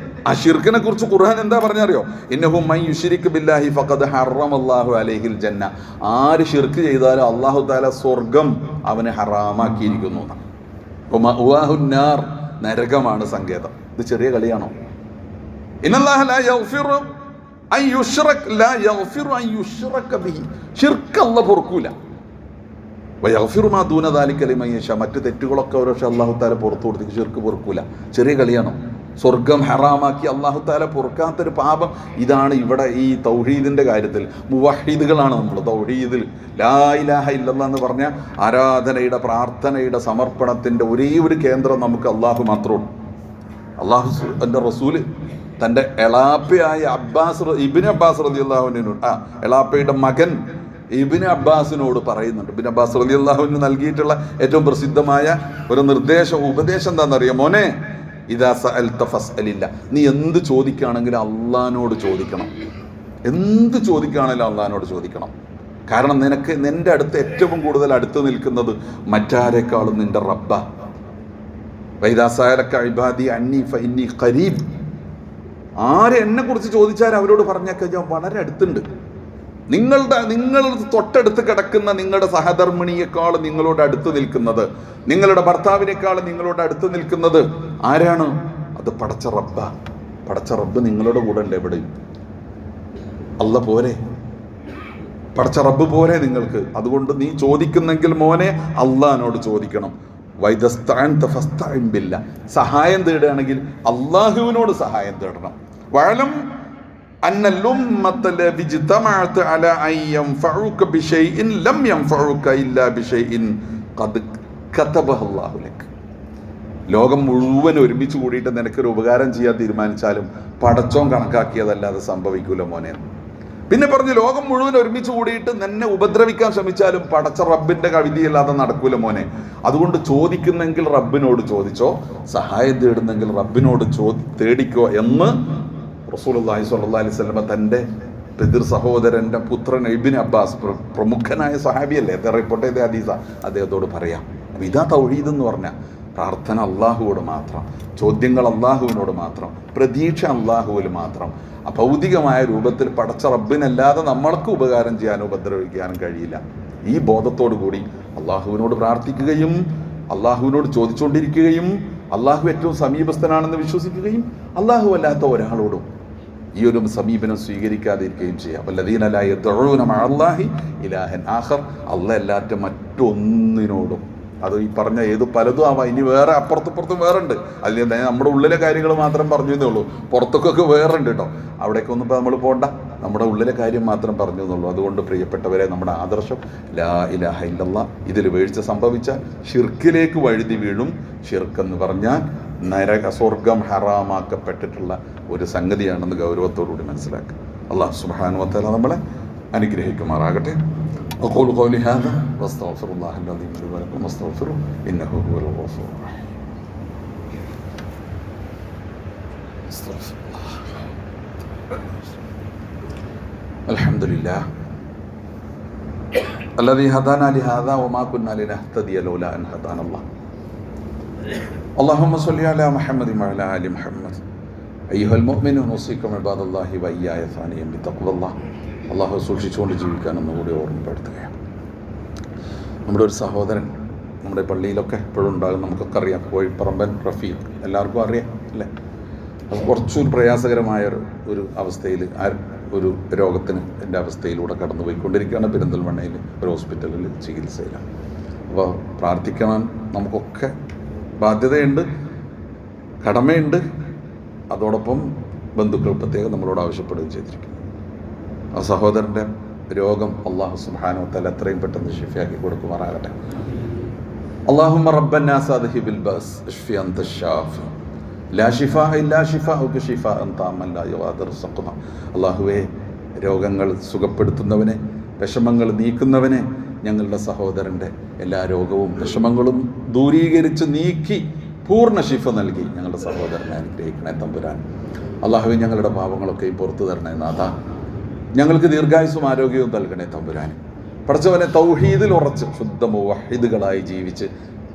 ആ ഷിർക്കിനെ കുറിച്ച് ഖുർആൻ എന്താ പറഞ്ഞറിയോ? ഇന്നഹു മൻ യുശ്രിക് ബില്ലാഹി ഫഖദ് ഹറമല്ലാഹു അലൈഹിൽ ജന്ന. ആര് ഷിർക്ക് ചെയ്താലും അള്ളാഹു തആല സ്വർഗം അവന് ഹറാമാക്കിയിരിക്കുന്നു. മഅ്വാഹുന്നാർ, നരകമാണ് സങ്കേതം. ഇത് ചെറിയ കളിയാണോ? ഇന്നല്ലാഹ ലാ യഗ്ഫിറു അൻ യുശ്റക ലാ യഗ്ഫിറു അൻ യുശ്റക ബിഹി. ഷിർക്ക് അല്ലാഹു പൊറുക്കൂല. വയഗ്ഫിറു മാ ദൂന ദാലിക ലിമൻ യശാ. മറ്റു തെറ്റുകളൊക്കെ ഒരുപക്ഷെ അല്ലാഹു തആല പുറത്തു കൊടുത്തിട്ട് ഷിർക്ക് പൊറുക്കൂല. ചെറിയ കളിയാണോ? സ്വർഗം ഹറാമാക്കി അല്ലാഹു തആല പൊറുക്കാത്തൊരു പാപം ഇതാണ്. ഇവിടെ ഈ തൗഹീദിൻ്റെ കാര്യത്തിൽ മുവഹ്ഹിദുകളാണ് നമ്മൾ. തൗഹീദിൽ ലാ ഇലാഹ ഇല്ലല്ലാഹ് എന്ന് പറഞ്ഞാൽ ആരാധനയുടെ, പ്രാർത്ഥനയുടെ, സമർപ്പണത്തിൻ്റെ ഒരേ ഒരു കേന്ദ്രം നമുക്ക് അല്ലാഹു മാത്രമേ ഉള്ളൂ. എൻ്റെ റസൂല് തൻ്റെ എളാപ്പയായ ഇബ്നു അബ്ബാസ് റളിയല്ലാഹു അൻഹു എളാപ്പയുടെ മകൻ ഇബ്നു അബ്ബാസിനോട് പറയുന്നുണ്ട്. ഇബ്നു അബ്ബാസ് റളിയല്ലാഹു അൻഹു നൽകിയിട്ടുള്ള ഏറ്റവും പ്രസിദ്ധമായ ഒരു ഉപദേശം എന്താണെന്നറിയാം? മോനെ, ഇദാ സഅൽത ഫസ്അലില്ല, നീ എന്ത് ചോദിക്കുകയാണെങ്കിലും അള്ളാഹിനോട് ചോദിക്കണം. എന്ത് ചോദിക്കുകയാണെങ്കിലും അള്ളാഹിനോട് ചോദിക്കണം. കാരണം നിന്റെ അടുത്ത് ഏറ്റവും കൂടുതൽ അടുത്ത് നിൽക്കുന്നത് മറ്റാരെക്കാളും നിന്റെ റബ്ബ. വൈദാ സഅലക ഇബാദി അന്നി ഫഇന്നി ഖരീബ്. ആരെ എന്നെ കുറിച്ച് ചോദിച്ചാൽ അവരോട് പറഞ്ഞേക്കാൻ ഞാൻ വളരെ അടുത്തുണ്ട്. നിങ്ങൾ തൊട്ടടുത്ത് കിടക്കുന്ന നിങ്ങളുടെ സഹധർമ്മിണിയേക്കാൾ നിങ്ങളോട് അടുത്ത് നിൽക്കുന്നത്, നിങ്ങളുടെ ഭർത്താവിനേക്കാൾ നിങ്ങളോട് അടുത്ത് നിൽക്കുന്നത് ആരാണ്? അത് പടച്ച റബ്ബ. പടച്ച റബ്ബ് നിങ്ങളുടെ കൂടെ അല്ലേ എവിടെയും? അല്ല പോരെ, പടച്ച റബ്ബ് പോരെ നിങ്ങൾക്ക്. അതുകൊണ്ട് നീ ചോദിക്കുന്നെങ്കിൽ മോനെ അള്ളാഹിനോട് ചോദിക്കണം. വൈദസ്തഅൻത ഫസ്തഇൻ ബില്ലാഹ്, സഹായം തേടുകയാണെങ്കിൽ അള്ളാഹുവിനോട് സഹായം തേടണം. വഅലം അന്നൽ ഉമ്മത ലദി ഇജ്തമഅത അലാ അൻ യൻഫഉക ബിശൈഇൻ ലം യൻഫഉക ഇല്ലാ ബിശൈഇൻ ഖദ് കതബഹു അല്ലാഹു ലക്. ലോകം മുഴുവൻ ഒരുമിച്ച് കൂടിയിട്ട് നിനക്കൊരു ഉപകാരം ചെയ്യാൻ തീരുമാനിച്ചാലും പടച്ചോൻ കണക്കാക്കിയതല്ലാതെ സംഭവിക്കൂല മോനെ. പിന്നെ പറഞ്ഞു, ലോകം മുഴുവൻ ഒരുമിച്ച് കൂടിയിട്ട് നിന്നെ ഉപദ്രവിക്കാൻ ശ്രമിച്ചാലും പടച്ച റബ്ബിന്റെ കവിതയല്ലാതെ നടക്കൂല മോനെ. അതുകൊണ്ട് ചോദിക്കുന്നെങ്കിൽ റബ്ബിനോട് ചോദിച്ചോ, സഹായം തേടുന്നെങ്കിൽ റബ്ബിനോട് തേടിക്കോ എന്ന് റസൂലുള്ളാഹി സ്വല്ലല്ലാഹി അലൈഹി വസല്ലം തൻ്റെ പിതൃ സഹോദരൻ്റെ പുത്രൻ ഇബ്നു അബ്ബാസ്, പ്രമുഖനായ സഹാബിയല്ലേ, റിപ്പോർട്ട് ചെയ്ത ഹദീസ, അദ്ദേഹത്തോട് പറയാം. അപ്പം ഇതാ തൗഹീദ് എന്ന് പറഞ്ഞാൽ പ്രാർത്ഥന അള്ളാഹുവോട് മാത്രം, ചോദ്യങ്ങൾ അള്ളാഹുവിനോട് മാത്രം, പ്രതീക്ഷ അള്ളാഹുവിൽ മാത്രം. ഭൗതികമായ രൂപത്തിൽ പടച്ച റബ്ബിനല്ലാതെ നമ്മൾക്ക് ഉപകാരം ചെയ്യാനോ ഉപദ്രവിക്കാനും കഴിയില്ല. ഈ ബോധത്തോടു കൂടി അള്ളാഹുവിനോട് പ്രാർത്ഥിക്കുകയും അള്ളാഹുവിനോട് ചോദിച്ചുകൊണ്ടിരിക്കുകയും അള്ളാഹു ഏറ്റവും സമീപസ്ഥനാണെന്ന് വിശ്വസിക്കുകയും അള്ളാഹു അല്ലാത്ത ഒരാളോടും ഈ ഒരു സമീപനം സ്വീകരിക്കാതിരിക്കുകയും ചെയ്യാം. വല്ലദീന ലാ യദ്ഉന മഅല്ലാഹി ഇലാഹൻ ആഖർ, അല്ലാഹ് അല്ലാത്ത മറ്റൊന്നിനോടും. അത് ഈ പറഞ്ഞ ഏത് പലതും ആവാം. ഇനി വേറെ അപ്പുറത്തും വേറെ ഉണ്ട്. അതിൽ നമ്മുടെ ഉള്ളിലെ കാര്യങ്ങൾ മാത്രം പറഞ്ഞു എന്നേ ഉള്ളൂ. പുറത്തൊക്കെ വേറെ ഉണ്ട് കേട്ടോ. അവിടേക്കൊന്നും ഇപ്പോൾ നമ്മൾ പോകണ്ട, നമ്മുടെ ഉള്ളിലെ കാര്യം മാത്രം പറഞ്ഞു എന്നുള്ളൂ. അതുകൊണ്ട് പ്രിയപ്പെട്ടവരെ, നമ്മുടെ ആദർശം ലാ ഇലാഹ ഇല്ലല്ലാഹ്. ഇതിൽ വീഴ്ച സംഭവിച്ചാൽ ഷിർക്കിലേക്ക് വഴുതി വീഴും. ഷിർക്ക് പറഞ്ഞാൽ സ്വർഗം ഹറാമാക്കപ്പെട്ടിട്ടുള്ള ഒരു സംഗതിയാണെന്ന് ഗൗരവത്തോടുകൂടി മനസ്സിലാക്കുക. അല്ലാഹു സുബ്ഹാനഹു വ തആല നമ്മളെ അനുഗ്രഹിക്കുമാറാകട്ടെ. أقول قولي هذا واستغفر الله العظيم لي ولكم واستغفروه إنه هو الغفور الرحيم. استغفر الله. الحمد لله الذي هدانا لهذا وما كنا لنهتدي لولا أن هدانا الله. اللهم صل على محمد وعلى آل محمد. أيها المؤمنون أوصيكم عباد الله وإياي ثانيا بتقوى الله. അള്ളാഹു സൂക്ഷിച്ചുകൊണ്ട് ജീവിക്കാനെന്ന് കൂടി ഓർമ്മപ്പെടുത്തുകയാണ്. നമ്മുടെ ഒരു സഹോദരൻ നമ്മുടെ പള്ളിയിലൊക്കെ എപ്പോഴും ഉണ്ടാകും, നമുക്കൊക്കെ അറിയാം, കോഴിപ്പറമ്പൻ റഫീഖ്, എല്ലാവർക്കും അറിയാം അല്ലേ? അത് കുറച്ചൊരു പ്രയാസകരമായ ഒരു അവസ്ഥയിൽ, ഒരു രോഗത്തിന് എൻ്റെ അവസ്ഥയിലൂടെ കടന്നു പോയിക്കൊണ്ടിരിക്കുകയാണ്. പെരിന്തൽമണ്ണയിൽ ഒരു ഹോസ്പിറ്റലിൽ ചികിത്സയിലാണ്. അപ്പോൾ പ്രാർത്ഥിക്കണം, നമുക്കൊക്കെ ബാധ്യതയുണ്ട്, കടമയുണ്ട്. അതോടൊപ്പം ബന്ധുക്കൾ പ്രത്യേകം നമ്മളോട് ആവശ്യപ്പെടുകയും ചെയ്തിരിക്കുന്നു. ആ സഹോദരൻ്റെ രോഗം അല്ലാഹു സുബ്ഹാനഹു വ തആല എത്രയും പെട്ടെന്ന് ശിഫയാക്കി കൊടുക്കുമാറാകട്ടെ. അല്ലാഹുമ്മ റബ്ബന്നാസ് അദ്ഹിബിൽ ബഅസ് ഇശ്ഫി അൻത ശാഫി ലാ ശിഫാഅ ഇല്ലാ ശിഫാഉക ശിഫാഅൻ തഅമ്മൻ ലാ യുഗാദിറു സഖമ. അല്ലാഹുവേ, രോഗങ്ങൾ സുഖപ്പെടുത്തുന്നവനെ, വിഷമങ്ങൾ നീക്കുന്നവനെ, ഞങ്ങളുടെ സഹോദരൻ്റെ എല്ലാ രോഗവും വിഷമങ്ങളും ദൂരീകരിച്ച് നീക്കി പൂർണ്ണ ശിഫ നൽകി ഞങ്ങളുടെ സഹോദരനെ അനുഗ്രഹിക്കണേ തമ്പുരാൻ. അല്ലാഹുവേ, ഞങ്ങളുടെ പാപങ്ങളൊക്കെ പുറത്തു തരണേ നാഥ. ഞങ്ങൾക്ക് ദീർഘായുസ്സും ആരോഗ്യവും നൽകണേ തമ്പുരാൻ. പടച്ചവനെ, തൗഹീദിൽ ഉറച്ച് ശുദ്ധ മുവഹിദുകളായി ജീവിച്ച്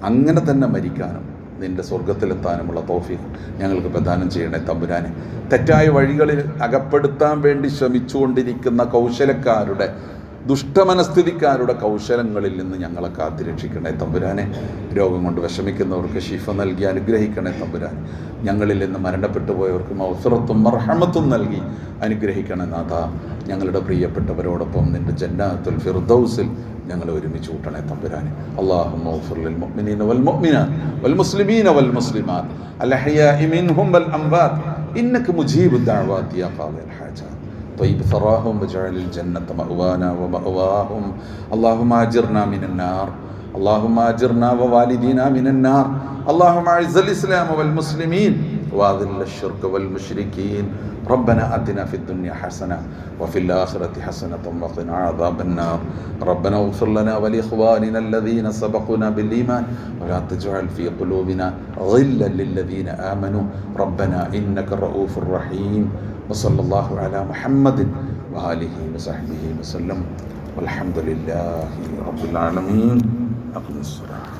അങ്ങനെ തന്നെ മരിക്കാനും നിൻ്റെ സ്വർഗത്തിലെത്താനുമുള്ള തൗഫീഖ് ഞങ്ങൾക്ക് പ്രദാനം ചെയ്യണേ തമ്പുരാനെ. തെറ്റായ വഴികളിൽ അകപ്പെടുത്താൻ വേണ്ടി ശ്രമിച്ചുകൊണ്ടിരിക്കുന്ന കൗശലക്കാരുടെ, ദുഷ്ടമനസ്ഥിതിക്കാരുടെ കൗശലങ്ങളിൽ നിന്ന് ഞങ്ങളെ കാത്തിരക്ഷിക്കണേ തമ്പുരാനെ. രോഗം കൊണ്ട് വിഷമിക്കുന്നവർക്ക് ശിഫ നൽകി അനുഗ്രഹിക്കണേ തമ്പുരാൻ. ഞങ്ങളിൽ നിന്ന് മരണപ്പെട്ടു പോയവർക്ക് മഗ്ഫിറത്തും മർഹമത്തും നൽകി അനുഗ്രഹിക്കണേ നാഥ. ഞങ്ങളുടെ പ്രിയപ്പെട്ടവരോടൊപ്പം നിൻ്റെ ജന്നാത്തുൽ ഫിർദൗസിൽ ഞങ്ങളെ ഒരുമിച്ച് കൂട്ടണേ തമ്പുരാനെ. അല്ലാഹുമ്മ ഗ്ഫിർ ലിൽ മുഅ്മിനീന വൽ മുഅ്മിനാത്ത് വൽ മുസ്ലിമീന വൽ മുസ്ലിമാത്ത് അൽ അഹ്യാഇ മിൻഹും വൽ അംവാത്ത് ഇന്നക മുജീബുദ് ദഅവാതി യാ ഖാദിൽ ഹാജാത്ത്. طيب ثراهم واجعل الجنة مأوانا ومأواهم. اللهم أجرنا من النار، اللهم أجرنا ووالدينا من النار. اللهم أعز الإسلام والمسلمين وأذل الشرك والمشركين. ربنا آتنا في الدنيا حسنة وفي الآخرة حسنة وقنا عذاب النار. ربنا اغفر لنا ولإخواننا الذين سبقونا بالإيمان ولا تجعل في قلوبنا غلا للذين آمنوا ربنا إنك الرؤوف الرحيم. وصلى الله على محمد وآله وصحبه وسلم والحمد لله رب العالمين. أقم الصلاة.